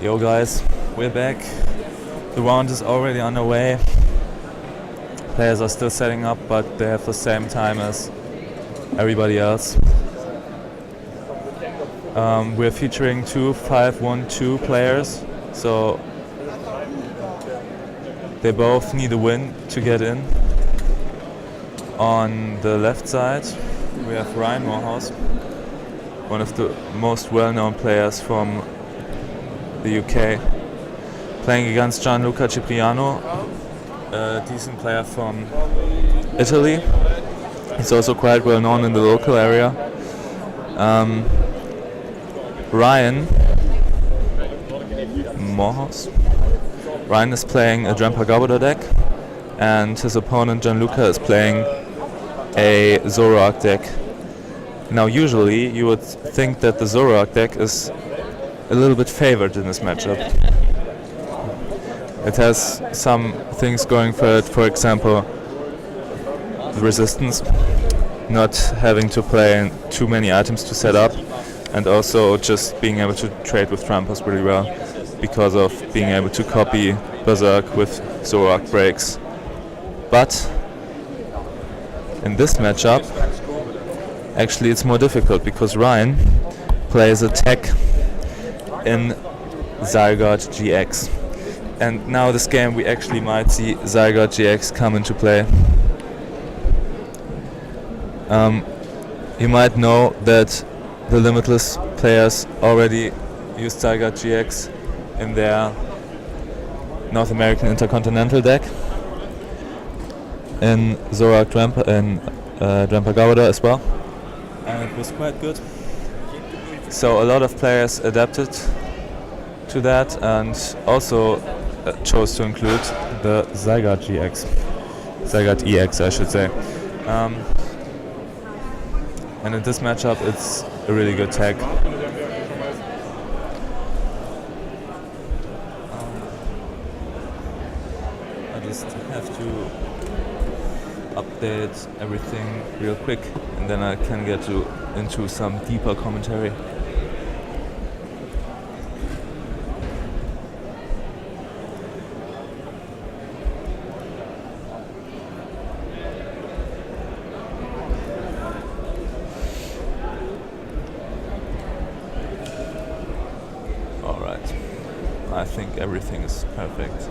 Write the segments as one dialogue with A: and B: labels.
A: Yo guys, we're back. The round is already underway. Players are still setting up, but they have the same time as everybody else. We're featuring two 5-1-2 players, so they both need a win to get in. On the left side we have Ryan Moorhouse, one of the most well-known players from the UK, playing against Gianluca Cipriano, a decent player from Italy. He's also quite well known in the local area. Ryan Moorhouse. Ryan is playing a Drampa Garbodor deck, and his opponent Gianluca is playing a Zoroark deck. Now usually you would think that the Zoroark deck is a little bit favored in this matchup. It has some things going for it, for example the resistance, not having to play too many items to set up, and also just being able to trade with Trampas really well because of being able to copy Berserk with Zoroark breaks. But in this matchup actually it's more difficult because Ryan plays a tech in Zygarde GX, and now this game we actually might see Zygarde GX come into play. You might know that the Limitless players already used Zygarde GX in their North American Intercontinental deck, in Zoroark Drampa and Drampa Garbodor as well, and it was quite good. So a lot of players adapted to that and also chose to include the Zygarde GX, Zygarde EX I should say. And in this matchup it's a really good tag. I just have to update everything real quick and then I can get into some deeper commentary. Alright, I think everything is perfect.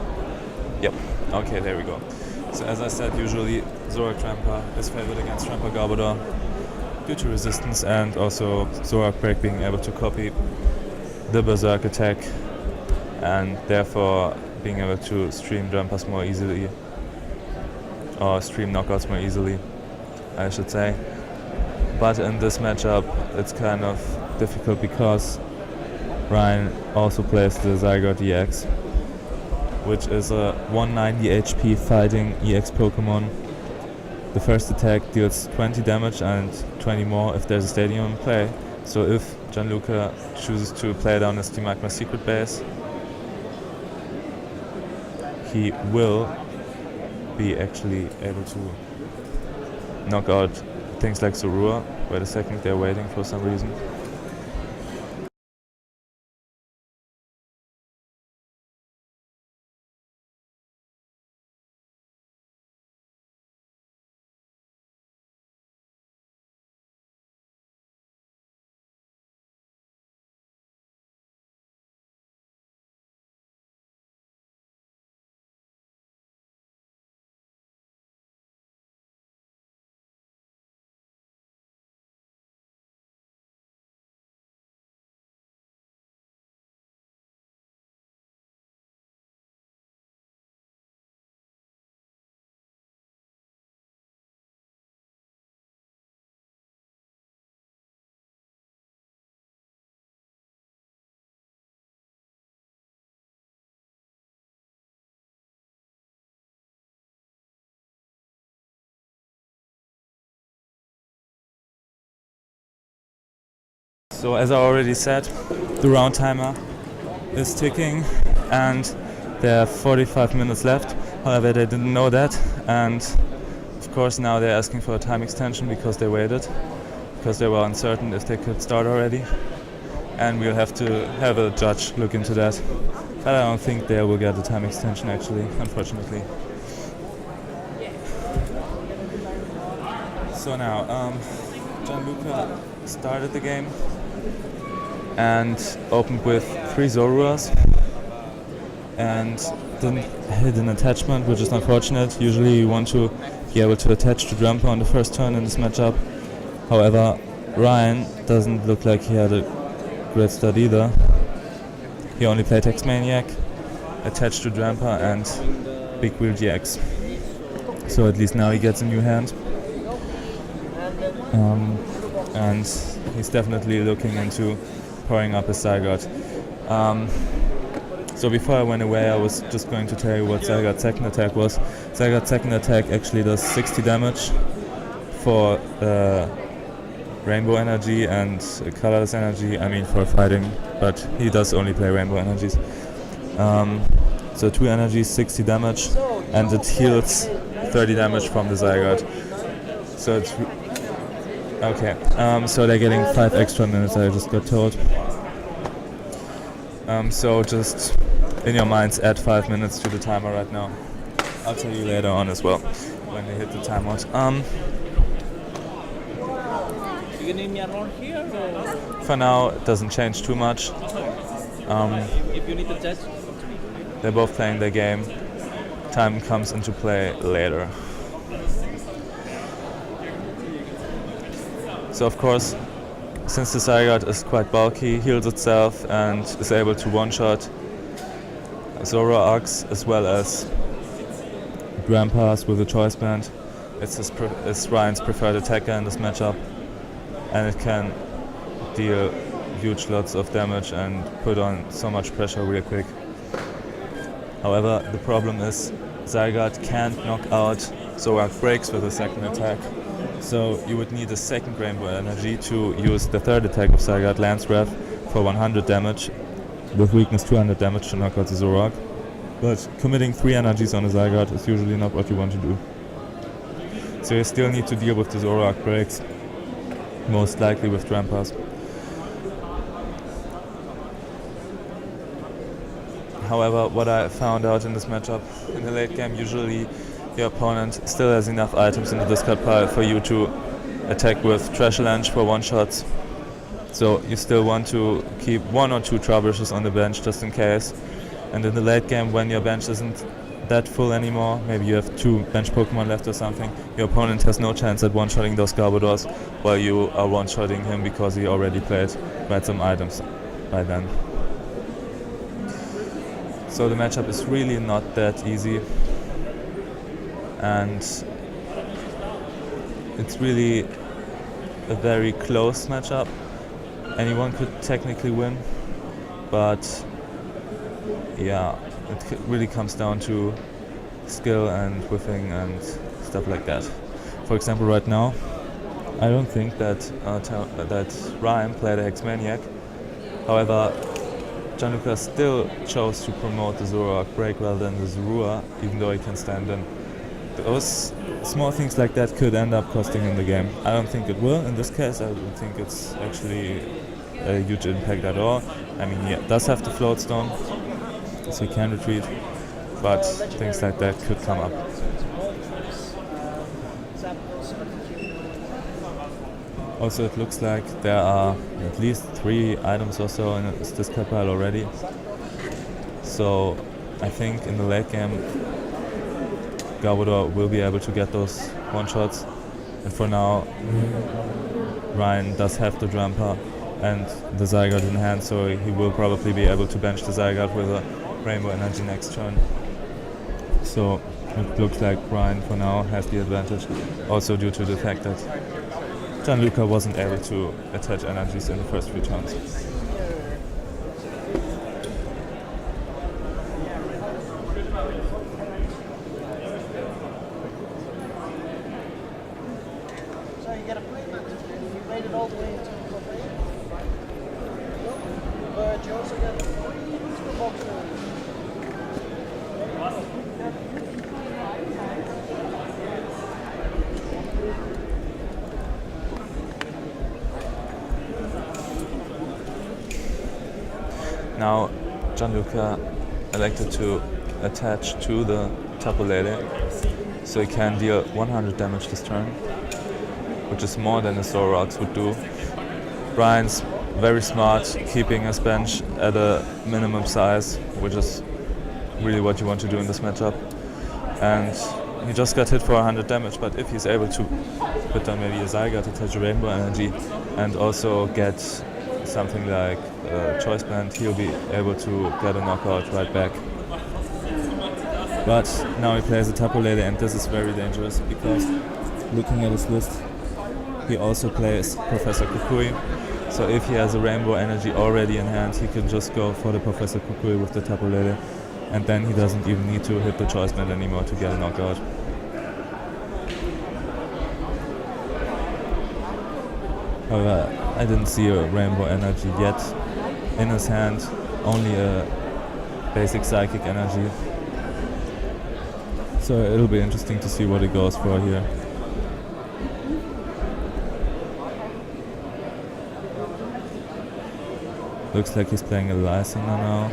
A: Yep, okay, there we go. So as I said, usually Zoroark Drampa is favored against Drampa Garbodor due to resistance and also Zoroark break being able to copy the Berserk attack and therefore being able to stream Drampas more easily, or stream knockouts more easily I should say. But in this matchup it's kind of difficult because Ryan also plays the Zygarde EX, which is a 190 HP fighting EX Pokemon. The first attack deals 20 damage and 20 more if there's a stadium in play. So if Gianluca chooses to play down his Magma secret base, he will be actually able to knock out things like Zoroark. Wait a second, they're waiting for some reason. So as I already said, the round timer is ticking and there are 45 minutes left. However, they didn't know that, and of course now they're asking for a time extension because they waited, because they were uncertain if they could start already. and we'll have to have a judge look into that. But I don't think they will get a time extension actually, unfortunately. So now, Gianluca started the game and opened with 3 Zoroarks and didn't hit an attachment, which is unfortunate. Usually you want to be able to attach to Drampa on the first turn in this matchup. However, Ryan doesn't look like he had a great start either. He only played X-Maniac, attached to Drampa and Big Wheel GX. So at least now he gets a new hand. And he's definitely looking into powering up his Zygarde. So before I went away, I was just going to tell you what Zygarde's second attack was. Zygarde's second attack actually does 60 damage for Rainbow Energy and Colorless Energy, I mean for fighting, but he does only play Rainbow Energies. So 2 energies, 60 damage, and it heals 30 damage from the Zygarde. So it's okay, so they're getting 5 extra minutes, I just got told. So just in your minds add 5 minutes to the timer right now. I'll tell you later on as well when they hit the timeout.
B: You gonna need me around here or?
A: For now it doesn't change too much.
B: If you need to judge.
A: They're both playing their game. Time comes into play later. So of course, since the Zygarde is quite bulky, heals itself and is able to one-shot Zoroarks as well as Drampas with a Choice Band. It's Ryan's preferred attacker in this matchup, and it can deal huge lots of damage and put on so much pressure real quick. However, the problem is Zygarde can't knock out Zoroark breaks with a second attack. So you would need a second Rainbow Energy to use the third attack of Zygarde, Lance Breath, for 100 damage, with weakness 200 damage to knock out the Zoroark. But committing 3 energies on a Zygarde is usually not what you want to do. So you still need to deal with the Zoroark breaks, most likely with Drampas. However, what I found out in this matchup, in the late game, usually your opponent still has enough items in the discard pile for you to attack with Trash Lunge for one-shots. So you still want to keep 1 or 2 Troublishes on the bench just in case. And in the late game, when your bench isn't that full anymore, maybe you have 2 bench Pokemon left or something, your opponent has no chance at one-shotting those Garbodors, while you are one-shotting him because he already played quite some items by then. So the matchup is really not that easy, and it's really a very close matchup. Anyone could technically win, but yeah, it really comes down to skill and whiffing and stuff like that. For example, right now, I don't think that Ryan played a X-Maniac. However, Gianluca still chose to promote the Zoroark break rather than the Zorua, even though he can stand in. Those small things like that could end up costing him the game. I don't think it will in this case. I don't think it's actually a huge impact at all. I mean, he does have the Float Stone, so he can retreat, but things like that could come up. Also, it looks like there are at least 3 items or so in this discard pile already. So I think in the late game, Garbodor will be able to get those one-shots. And for now, Ryan does have the Drampa and the Zygarde in hand, so he will probably be able to bench the Zygarde with a Rainbow Energy next turn. So it looks like Ryan for now has the advantage, also due to the fact that Gianluca wasn't able to attach energies in the first few turns.
C: So you get a play match, you made it all the way into the play. But you also get 3 boxes.
A: Now Gianluca elected to attach to the Tapu Lele, so he can deal 100 damage this turn, which is more than the Zoroarks would do. Brian's very smart, keeping his bench at a minimum size, which is really what you want to do in this matchup. And he just got hit for 100 damage, but if he's able to put down maybe a Zygarde to touch a Rainbow Energy and also get something like a Choice Band, he'll be able to get a knockout right back. But now he plays a Tapu Lele, and this is very dangerous because looking at his list, he also plays Professor Kukui. So if he has a Rainbow Energy already in hand, he can just go for the Professor Kukui with the Tapu Lele, and then he doesn't even need to hit the Choice Band anymore to get a knockout. However, I didn't see a Rainbow Energy yet in his hand, only a basic Psychic Energy. So it'll be interesting to see what he goes for here. Looks like he's playing a Lysander now.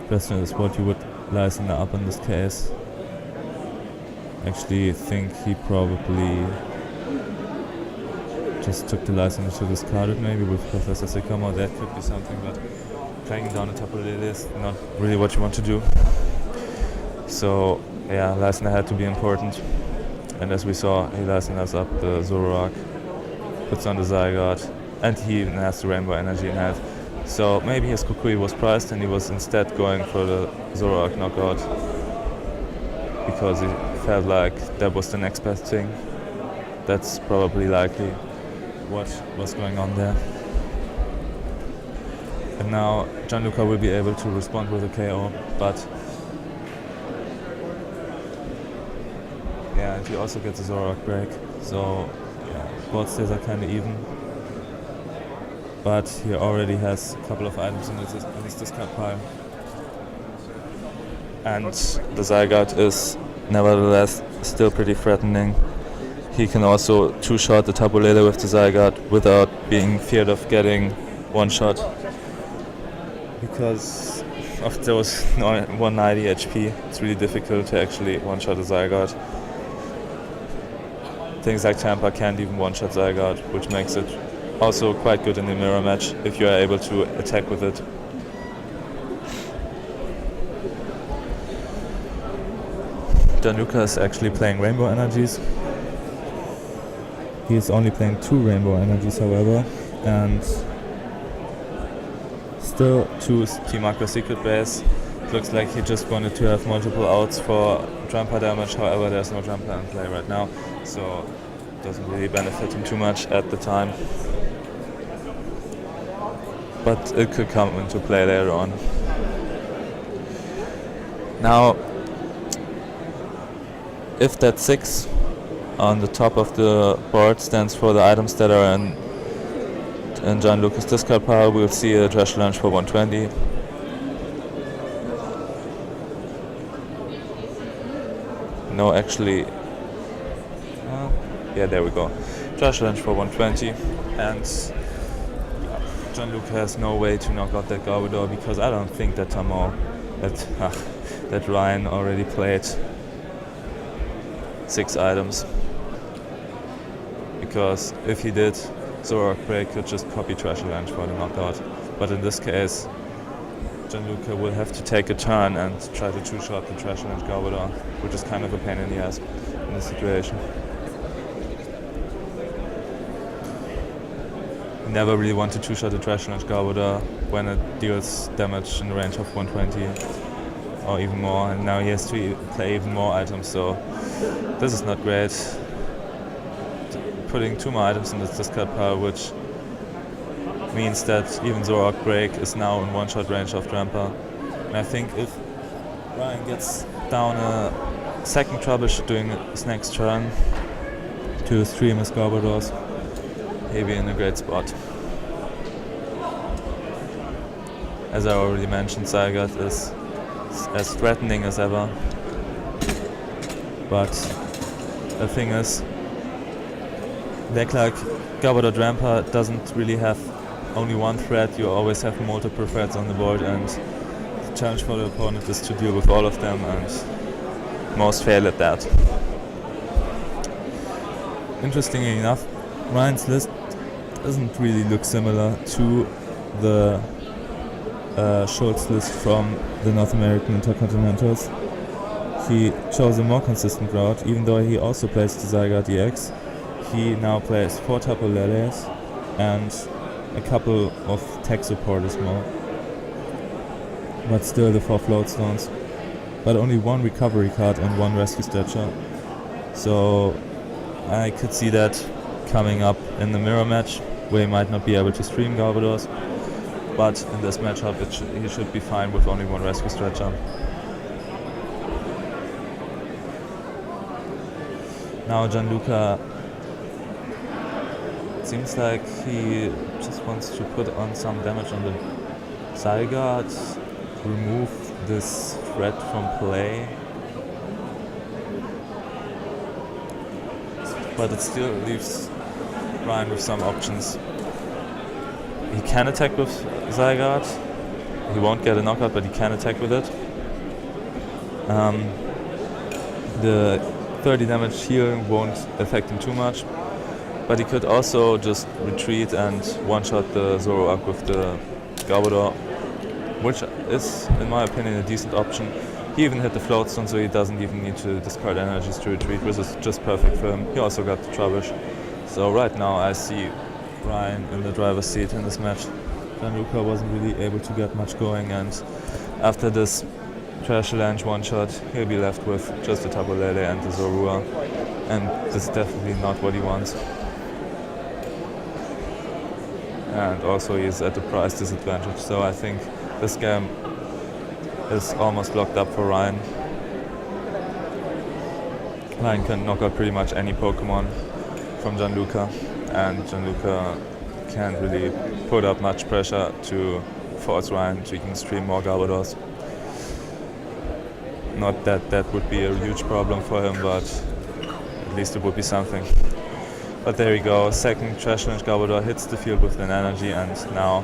A: Question is what you would Lysander up in this case. Actually, I think he probably just took the Lysander to discard it maybe with Professor Sycamore. That could be something, but playing down a Tapu Lele is not really what you want to do. So yeah, Lysander had to be important. And as we saw, he Lysanders up the Zoroark, puts on the Zygarde, and he even has the Rainbow Energy in hand. So maybe his Kukui was priced and he was instead going for the Zoroark knockout because he felt like that was the next best thing. That's probably likely what was going on there. And now Gianluca will be able to respond with a KO, but yeah, and he also gets a Zoroark break. So yeah, both stays are kind of even. But he already has a couple of items in his discard pile. And the Zygarde is nevertheless still pretty threatening. He can also two-shot the Tapu Lele with the Zygarde without being feared of getting one-shot. Because of those 190 HP, it's really difficult to actually one-shot a Zygarde. Things like Drampa can't even one-shot Zygarde, which makes it also quite good in the mirror match if you are able to attack with it. Gianluca is actually playing Rainbow Energies. He is only playing 2 Rainbow Energies, however, and still 2 Team Aqua Secret Base. Looks like he just wanted to have multiple outs for Drampa damage, however there's no Drampa in play right now, so it doesn't really benefit him too much at the time. But it could come into play later on. Now, if that 6 on the top of the board stands for the items that are in Gianluca's discard pile, we'll see a Trash Lunch for 120. No, actually, yeah, there we go. Trash Lunch for 120, and Gianluca has no way to knock out that Garbodor because I don't think that that Ryan already played 6 items. Because if he did, Zoroark Break could just copy Trash Lunch for the knockout. But in this case, Gianluca will have to take a turn and try to two-shot the Trash Lunch Garbodor, which is kind of a pain in the ass in this situation. Never really want to two-shot a Trash Lunch Garbodor when it deals damage in the range of 120 or even more, and now he has to play even more items, so this is not great. Putting 2 more items in this discard pile, which means that even Zoroark Break is now in one-shot range of Drampa. And I think if Ryan gets down a second troubleshooting his next turn to stream his Garbodors, he'll be in a great spot. As I already mentioned, Zygarde is as threatening as ever. But the thing is, deck like Garbodor Drampa doesn't really have only one threat, you always have multiple threats on the board, and the challenge for the opponent is to deal with all of them, and most fail at that. Interestingly enough, Ryan's list doesn't really look similar to the Schultz list from the North American Intercontinentals. He chose a more consistent route, even though he also plays the Zygarde EX. He now plays 4 Tapu Leles and a couple of tech supporters more, but still the 4 float stones, but only 1 recovery card and 1 rescue stretcher. So I could see that coming up in the mirror match, where he might not be able to stream Garbodors, but in this matchup he should be fine with only 1 rescue stretcher. Now Gianluca, seems like he just wants to put on some damage on the Zygarde, remove this threat from play, but it still leaves Ryan with some options. He can attack with Zygarde, he won't get a knockout, but he can attack with it. The 30 damage heal won't affect him too much, but he could also just retreat and one-shot the Zoroark with the Garbodor, which is, in my opinion, a decent option. He even hit the float stone, so he doesn't even need to discard energies to retreat, which is just perfect for him. He also got the Trubbish. So right now I see Ryan in the driver's seat in this match. Gianluca wasn't really able to get much going, and after this Trash Challenge one-shot, he'll be left with just the Tapu Lele and the Zorua, and this is definitely not what he wants. And also he's at a price disadvantage, so I think this game is almost locked up for Ryan. Ryan can knock out pretty much any Pokemon from Gianluca, and Gianluca can't really put up much pressure to force Ryan to even stream more Garbodors. Not that that would be a huge problem for him, but at least it would be something. But there we go, second Trash Challenge Garbodor hits the field with an energy, and now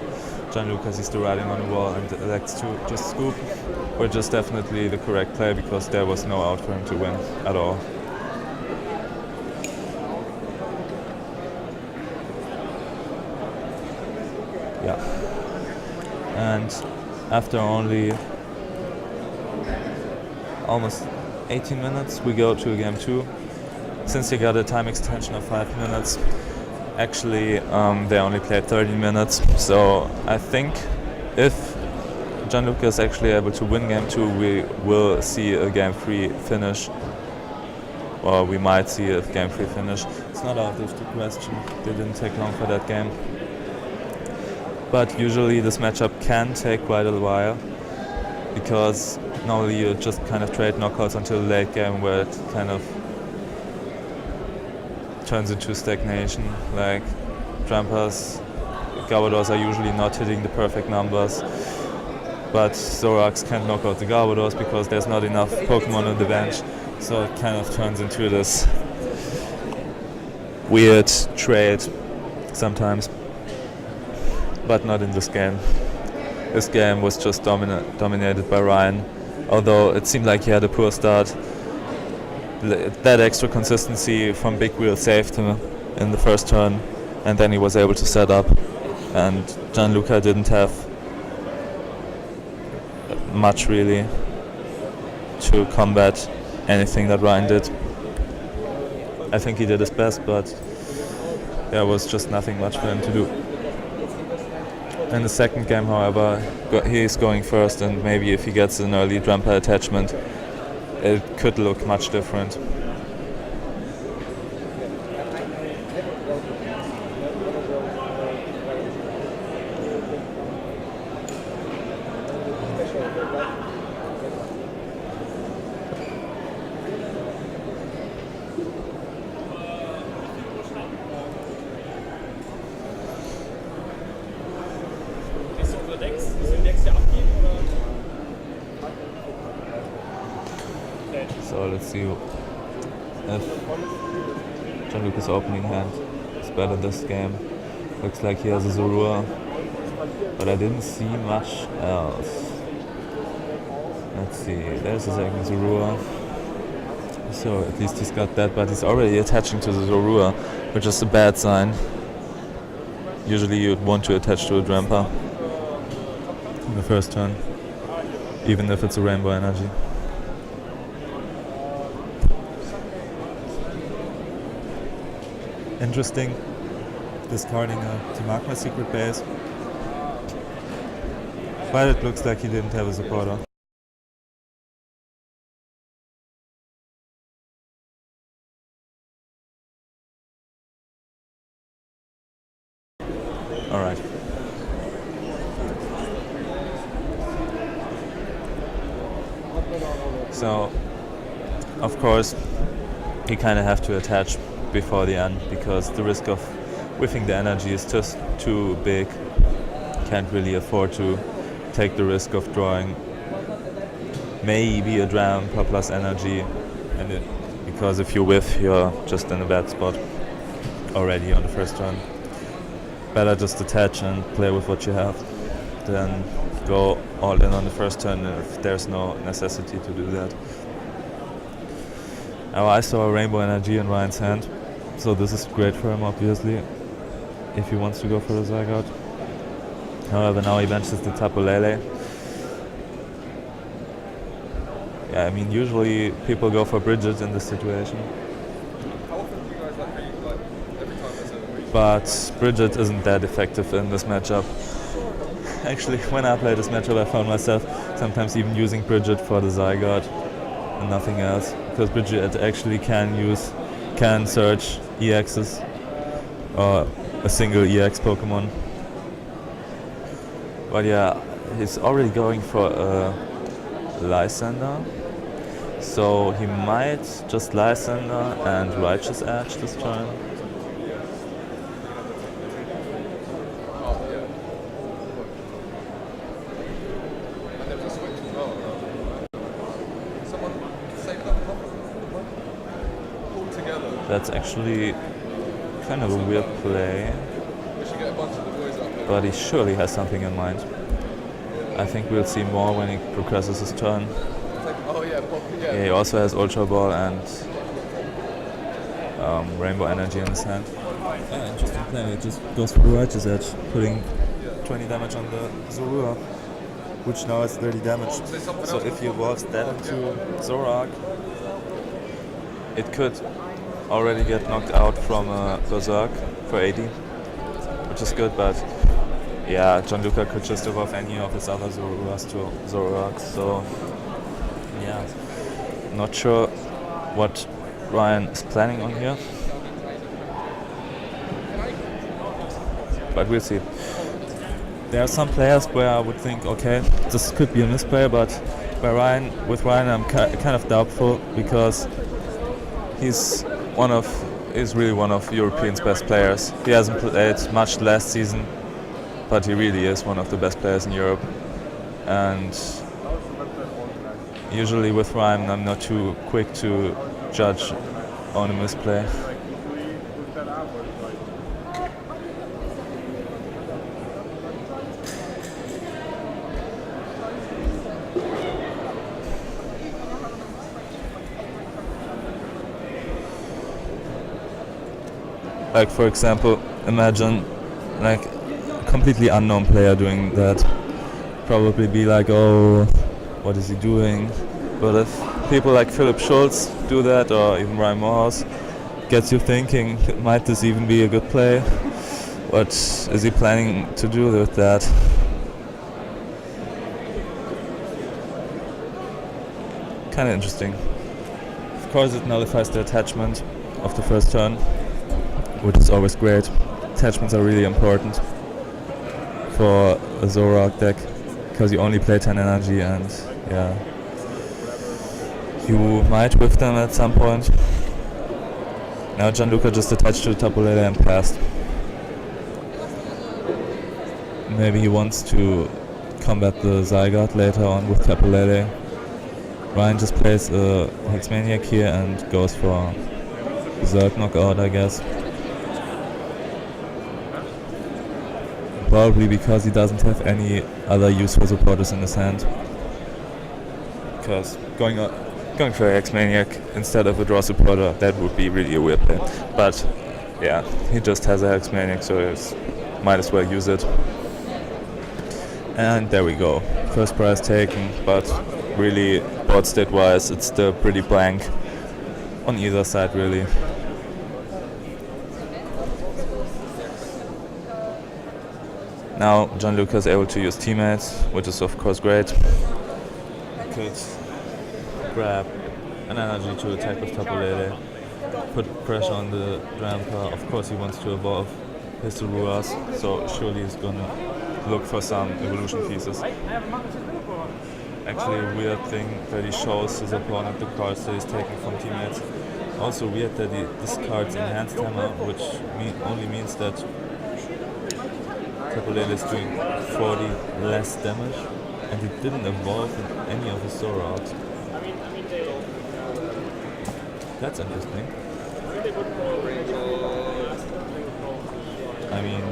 A: Gianluca sees the writing on the wall and elects to just scoop, which is definitely the correct play because there was no out for him to win at all. Yeah. And after only almost 18 minutes, we go to game 2. Since he got a time extension of 5 minutes, actually they only played 30 minutes. So I think if Gianluca is actually able to win game 2, we will see a game 3 finish. Or we might see a game 3 finish. It's not out of the question. They didn't take long for that game. But usually this matchup can take quite a while, because normally you just kind of trade knockouts until the late game, where it kind of turns into stagnation. Like Drampa's Garbodors are usually not hitting the perfect numbers, but Zoroarks can't knock out the Garbodors because there's not enough Pokemon on the bench, so it kind of turns into this weird trade sometimes. But not in this game. This game was just dominated by Ryan, although it seemed like he had a poor start. That extra consistency from Big Wheel saved him in the first turn, and then he was able to set up, and Gianluca didn't have much really to combat anything that Ryan did. I think he did his best, but there was just nothing much for him to do. In the second game, however, he is going first, and maybe if he gets an early Drampa attachment, it could look much different. So let's see if Gianluca's opening hand is better this game. Looks like he has a Zorua but I didn't see much else. Let's see, there's a second Zorua. So at least he's got that, but he's already attaching to the Zorua, which is a bad sign. Usually you'd want to attach to a Drampa in the first turn, even if it's a Rainbow Energy. Interesting, discarding to mark my secret base, but it looks like he didn't have a supporter. Alright. So, of course, you kind of have to attach before the end, because the risk of whiffing the energy is just too big. Can't really afford to take the risk of drawing maybe a Drampa plus energy, and because if you whiff, you're just in a bad spot already on the first turn. Better just attach and play with what you have, then go all in on the first turn if there's no necessity to do that. Now I saw a Rainbow Energy in Ryan's hand, so this is great for him obviously, if he wants to go for the Zygarde. However, now he benches the Tapu Lele. Yeah, I mean usually people go for Bridget in this situation. But Bridget isn't that effective in this matchup. Actually, when I play this matchup, I found myself sometimes even using Bridget for the Zygarde and nothing else, because Bridget actually can search EXs or a single EX Pokemon. But yeah, he's already going for a Lysander, so he might just Lysander and Righteous Edge this turn. That's actually kind of a weird play, but he surely has something in mind. I think we'll see more when he progresses his turn. Yeah, he also has Ultra Ball and Rainbow Energy in his hand. Yeah, interesting play. It just goes for the Righteous Edge, putting 20 damage on the Zorua, which now has 30 damage. So if he evolves that into Zoroark, it could already get knocked out from Berserk for 80, which is good, but yeah, Gianluca could just evolve any of his other Zoruas to Zoroark, so yeah, not sure what Ryan is planning on here, but we'll see. There are some players where I would think, okay, this could be a misplay, but with Ryan I'm kind of doubtful, because he's really one of Europeans' best players. He hasn't played much last season, but he really is one of the best players in Europe. And usually with Ryan, I'm not too quick to judge on a misplay. Like, for example, imagine like a completely unknown player doing that. Probably be like, oh, what is he doing? But if people like Philip Schultz do that, or even Ryan Moorhouse, gets you thinking, might this even be a good play? What is he planning to do with that? Kind of interesting. Of course, it nullifies the attachment of the first turn, which is always great. Attachments are really important for a Zoroark deck, because you only play 10 energy, and yeah, you might whiff them at some point. Now Gianluca just attached to the Tapu Lele and passed. Maybe he wants to combat the Zygarde later on with Tapu Lele. Ryan just plays a Hexmaniac here and goes for Zerg knockout, I guess. probably because he doesn't have any other useful supporters in his hand. Because going for X-Maniac instead of a draw supporter, that would be really a weird play. But yeah, he just has a X-Maniac, so might as well use it. And there we go. First prize taken, but really board state wise it's still pretty blank on either side really. Now Gianluca is able to use teammates, which is of course great. He could grab an energy to attack with Tapu Lele, put pressure on the Drampa. Of course he wants to evolve his Zoroark, so surely he's gonna look for some evolution pieces. Actually a weird thing that he shows his opponent the cards that he's taking from teammates. Also weird that he discards Enhanced Hammer, which only means that Tapu Lele is doing 40 less damage, and he didn't evolve in any of his Zoroarks. That's interesting. I mean,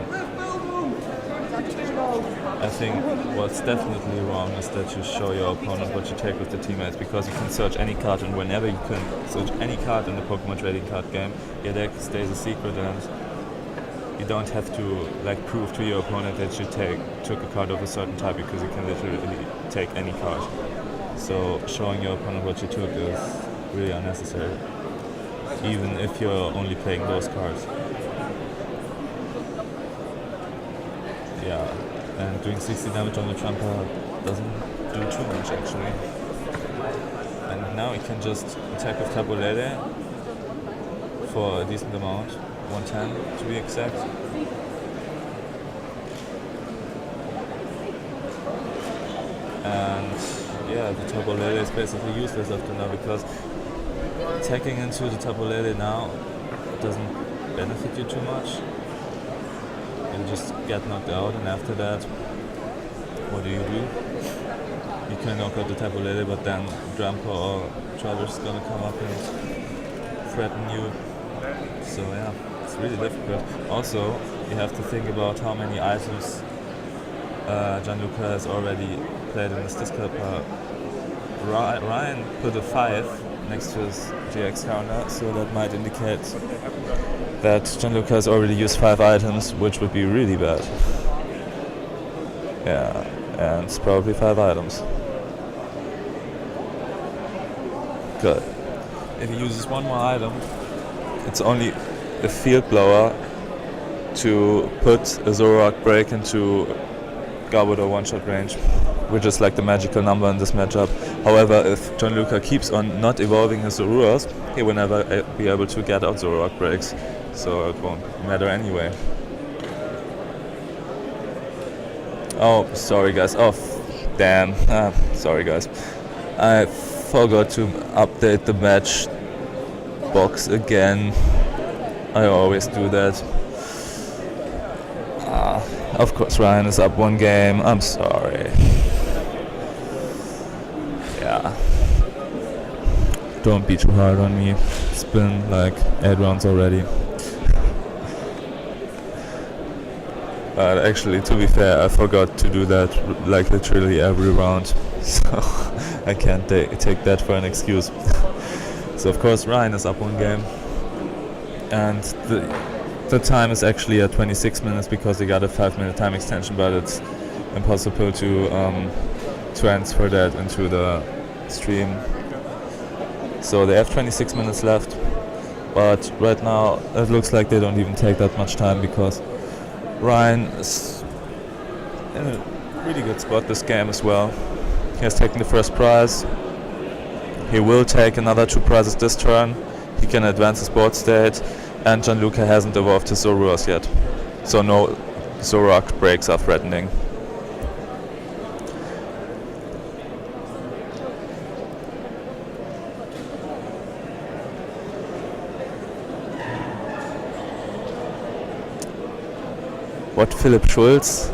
A: I think what's definitely wrong is that you show your opponent what you take with the teammates, because you can search any card, and whenever you can search any card in the Pokemon trading card game, your deck stays a secret, and you don't have to like prove to your opponent that you took a card of a certain type, because you can literally take any card. So showing your opponent what you took is really unnecessary, even if you're only playing those cards. Yeah, and doing 60 damage on the Drampa doesn't do too much actually. And now he can just attack with Tapu Lele for a decent amount, 110 to be exact. And yeah, the Tapu Lele is basically useless after now, because attacking into the Tapu Lele now doesn't benefit you too much. You just get knocked out, and after that, what do? You can knock out the Tapu Lele, but then Drampa or Charger is gonna come up and threaten you. So yeah, it's really difficult. Also, you have to think about how many items Gianluca has already played in his discard pile. Ryan put a 5 next to his GX counter, so that might indicate that Gianluca has already used 5 items, which would be really bad. Yeah, and it's probably 5 items. Good. If he uses one more item, it's only a Field Blower to put a Zoroark break into Garbodor one-shot range, which is like the magical number in this matchup. However, if Gianluca keeps on not evolving his Zoroarks, he will never be able to get out Zoroark breaks, so it won't matter anyway. Oh, sorry guys. Oh, damn. Sorry guys. I forgot to update the match box again. I always do that. Of course Ryan is up 1 game. I'm sorry. Yeah. Don't be too hard on me. It's been like 8 rounds already. But actually, to be fair, I forgot to do that like literally every round. So I can't take that for an excuse. So of course Ryan is up 1 game. And the time is actually at 26 minutes because he got a 5-minute time extension, but it's impossible to transfer that into the stream. So they have 26 minutes left, but right now it looks like they don't even take that much time, because Ryan is in a really good spot this game as well. He has taken the first prize. He will take another 2 prizes this turn. He can advance his board state, and Gianluca hasn't evolved his Zoroark yet, so no Zoroark breaks are threatening. What, Philipp Schulz?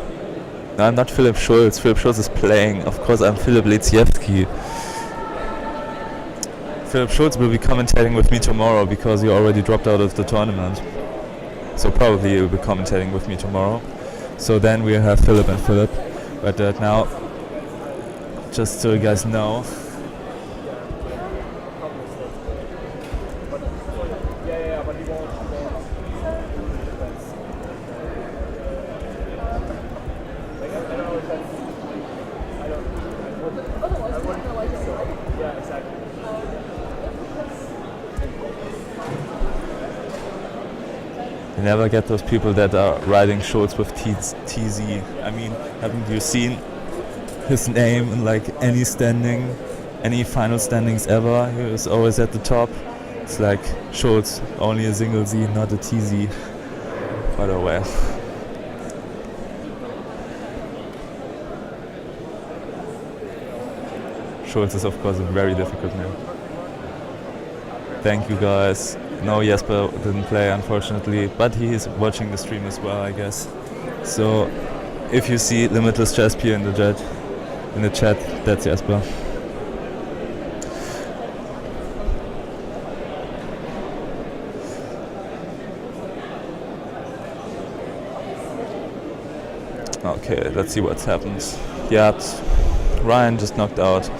A: No, I'm not Philipp Schulz. Philipp Schulz is playing. Of course, I'm Philipp Leziewski. Philipp Schulz will be commentating with me tomorrow because he already dropped out of the tournament. So probably he will be commentating with me tomorrow. So then we have Philip and Philip. But now, just so you guys know, you never get those people that are riding Schultz with TZ. I mean, haven't you seen his name in like any standing, any final standings ever? He was always at the top. It's like Schultz, only a single Z, not a TZ. But oh well. Schultz is of course a very difficult name. Thank you guys. No, Jesper didn't play unfortunately, but he is watching the stream as well, I guess. So if you see Limitless Jasper in the chat, that's Jesper. Okay, let's see what's happened. Yeah, Ryan just knocked out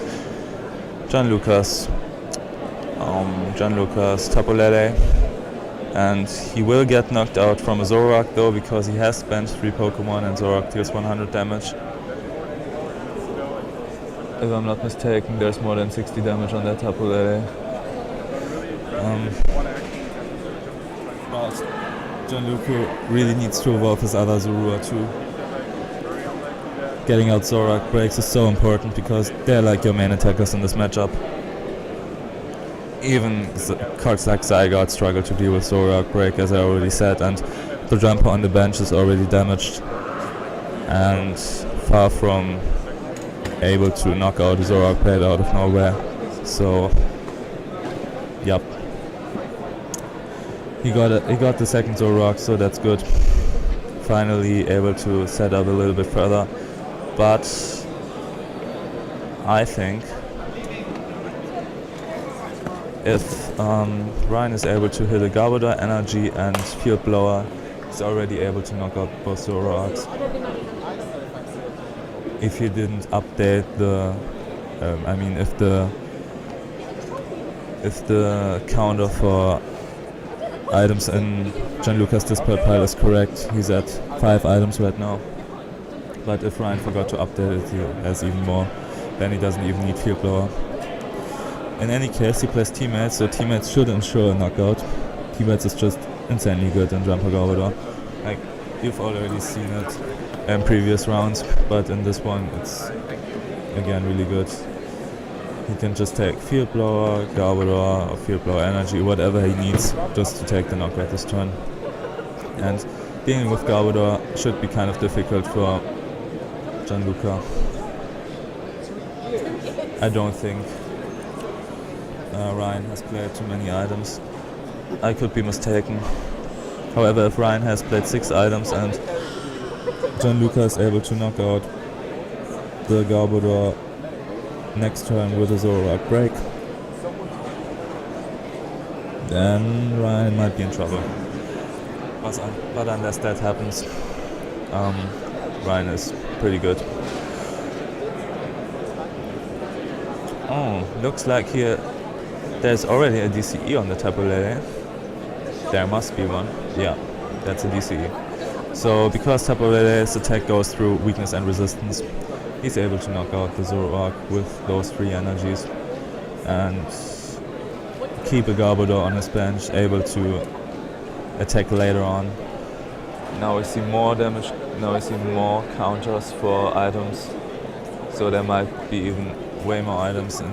A: Gianluca's Tapolele, and he will get knocked out from a Zoroark though, because he has spent 3 Pokemon and Zoroark deals 100 damage. If I'm not mistaken, there's more than 60 damage on that Tapolele. But Gianluca really needs to evolve his other Zorua too. Getting out Zoroark breaks is so important because they're like your main attackers in this matchup. Even cards like Zygarde struggle to deal with Zoroark break, as I already said, and the Drampa on the bench is already damaged and far from able to knock out a Zoroark blade out of nowhere. So, yep. He got the second Zoroark, so that's good. Finally able to set up a little bit further. But I think if Ryan is able to hit a Garbodor, Energy and Field Blower, he's already able to knock out both Zoroarks. If he didn't update the, if the counter for items in Gianluca's display pile is correct, he's at 5 items right now. But if Ryan forgot to update it, he has even more. Then he doesn't even need Field Blower. In any case, he plays Teammates, so Teammates should ensure a knockout. Teammates is just insanely good in Drampa Garbodor. Like, you've already seen it in previous rounds, but in this one it's again really good. He can just take Field Blower, Garbodor, or Field Blower Energy, whatever he needs, just to take the knockout this turn. And dealing with Garbodor should be kind of difficult for Gianluca. I don't think Ryan has played too many items. I could be mistaken. However, if Ryan has played 6 items and Gianluca is able to knock out the Garbodor next turn with a Zoroark break, then Ryan might be in trouble. But unless that happens, Ryan is pretty good. Oh, looks like here there's already a DCE on the Tapolele. There must be one. Yeah, that's a DCE. So because Tapolele's attack goes through weakness and resistance, he's able to knock out the Zoroark with those 3 energies and keep a Garbodor on his bench, able to attack later on. Now we see more damage, now we see more counters for items, so there might be even way more items in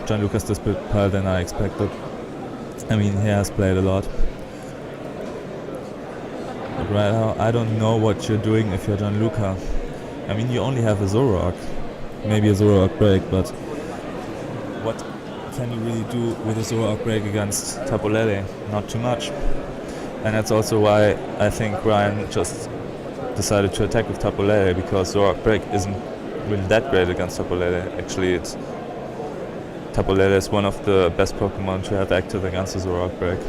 A: Gianluca's display pile than I expected. I mean, he has played a lot. But right now, I don't know what you're doing if you're Gianluca. I mean, you only have a Zoroark, maybe a Zoroark break, but what can you really do with a Zoroark break against Tapolele? Not too much. And that's also why I think Ryan just decided to attack with Tapolele, because Zoroark break isn't really that great against Tapolele. Actually, Tapolele is one of the best Pokemon to have active against the Zoroark break.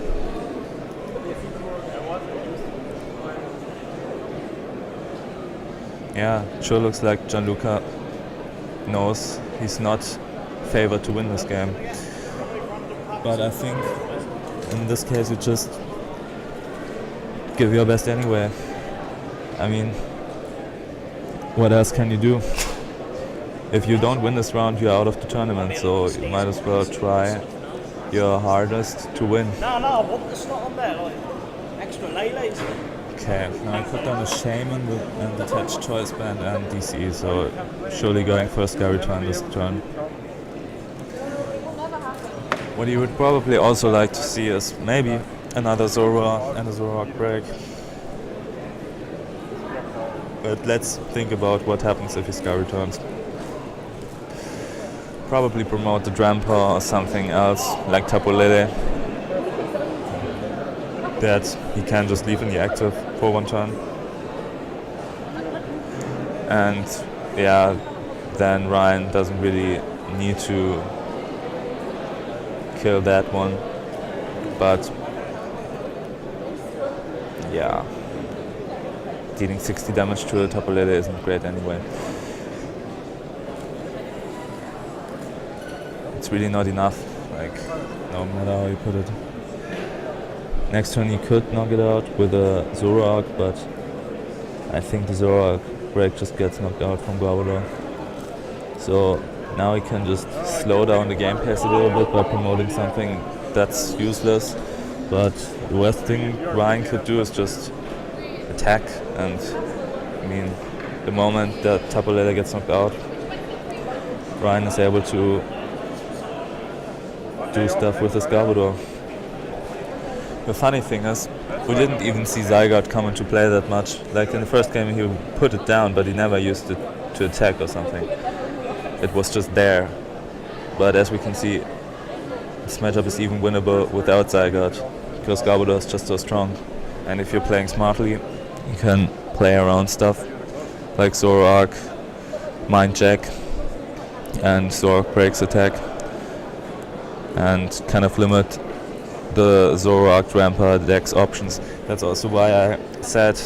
A: yeah, sure looks like Gianluca knows he's not favored to win this game. But I think in this case you just give your best anyway. I mean, what else can you do? If you don't win this round, you're out of the tournament, so you might as well try your hardest to win.
C: No, I want the slot on there, like extra lay-lays.
A: Okay, now I put down a Shaman and attached Choice Band and DC, so surely going for a Scary Turn this turn. What you would probably also like to see is maybe another Zoroark and a Zoroark break. But let's think about what happens if he Scary Turns. Probably promote the Drampa or something else, like Tapu Lele, that he can just leave in the active for one turn. And yeah, then Ryan doesn't really need to kill that one. But yeah, dealing 60 damage to a Tapu Lele isn't great anyway. It's really not enough, like, no matter how you put it. Next turn he could knock it out with a Zoroark, but I think the Zoroark break just gets knocked out from Garbodor. So now he can just slow down the game pace a little bit by promoting something that's useless. But the worst thing Ryan could do is just attack, and I mean, the moment that Tapu Lele gets knocked out, Ryan is able to do stuff with his Garbodor. The funny thing is, we didn't even see Zygarde come into play that much. Like in the first game he put it down, but he never used it to attack or something. It was just there. But as we can see, this matchup is even winnable without Zygarde, because Garbodor is just so strong. And if you're playing smartly, you can play around stuff like Zoroark, Mind Jack, and Zoroark breaks attack, and kind of limit the Zoroark Drampa deck's options. That's also why I said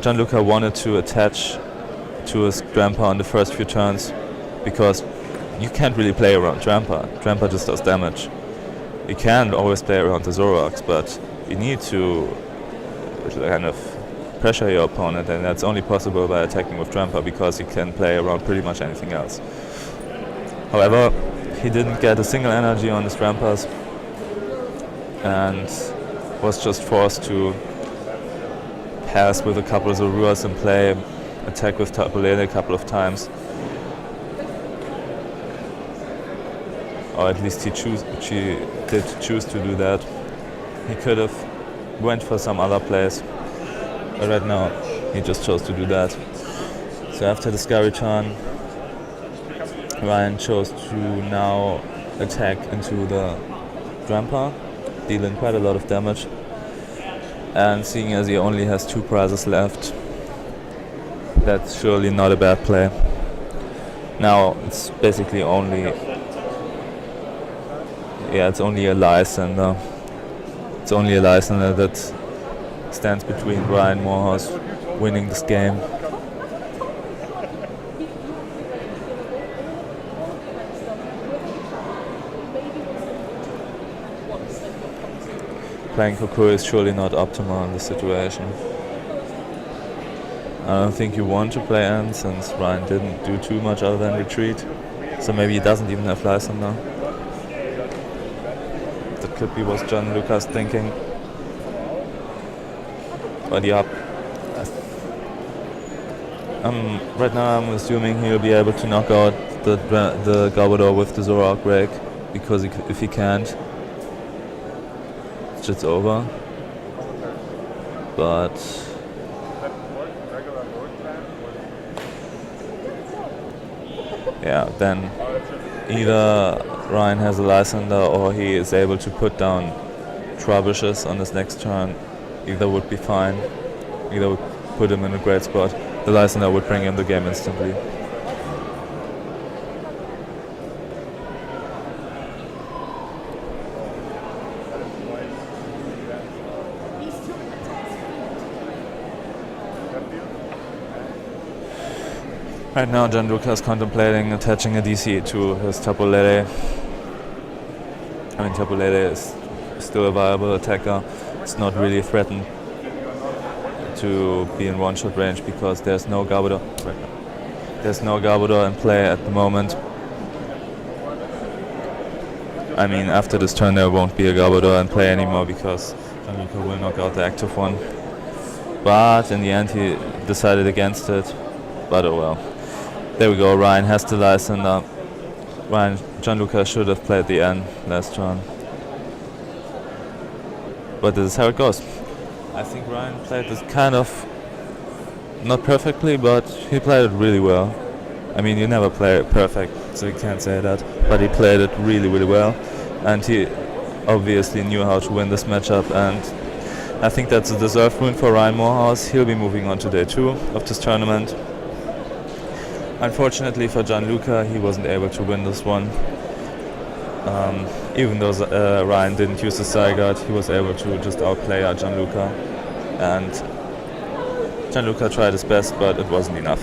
A: Gianluca wanted to attach to his Drampa on the first few turns, because you can't really play around Drampa. Drampa just does damage. You can always play around the Zoroarks, but you need to kind of pressure your opponent, and that's only possible by attacking with Drampa, because you can play around pretty much anything else. However, he didn't get a single energy on his Drampas and was just forced to pass with a couple of Zoroarks and play attack with Tapu Lele a couple of times. Or at least he did choose to do that. He could have went for some other place, but right now he just chose to do that. So after the Scary Turn, Ryan chose to now attack into the Drampa, dealing quite a lot of damage. And seeing as he only has 2 prizes left, that's surely not a bad play. Now it's basically only, it's only a Lysander. It's only a Lysander that stands between Ryan Moorhouse winning this game. Playing Kokoro is surely not optimal in this situation. I don't think you want to play End, since Ryan didn't do too much other than retreat. So maybe he doesn't even have Lysander. That could be what Gianluca's thinking. But yeah, right now I'm assuming he'll be able to knock out the Garbodor with the Zoroark break, because if he can't, it's just over. But yeah, then either Ryan has a Lysander or he is able to put down Trebuchets on his next turn. Either would be fine. Either would put him in a great spot. The Lysander would bring him the game instantly. Right now, Gianluca is contemplating attaching a DC to his Tapu Lele. I mean, Tapu Lele is still a viable attacker. It's not really threatened to be in one-shot range because there's no Garbodor. There's no Garbodor in play at the moment. I mean, after this turn there won't be a Garbodor in play anymore because Gianluca will knock out the active one. But in the end he decided against it. But oh well. There we go, Ryan has the Lysander. Gianluca should have played the N last turn. But this is how it goes. I think Ryan played this kind of not perfectly, but he played it really well. I mean, you never play it perfect, so you can't say that. But he played it really, really well. And he obviously knew how to win this matchup. And I think that's a deserved win for Ryan Moorhouse. He'll be moving on to day 2 of this tournament. Unfortunately for Gianluca, he wasn't able to win this one. Even though Ryan didn't use the Zygarde, he was able to just outplay Gianluca. And Gianluca tried his best, but it wasn't enough.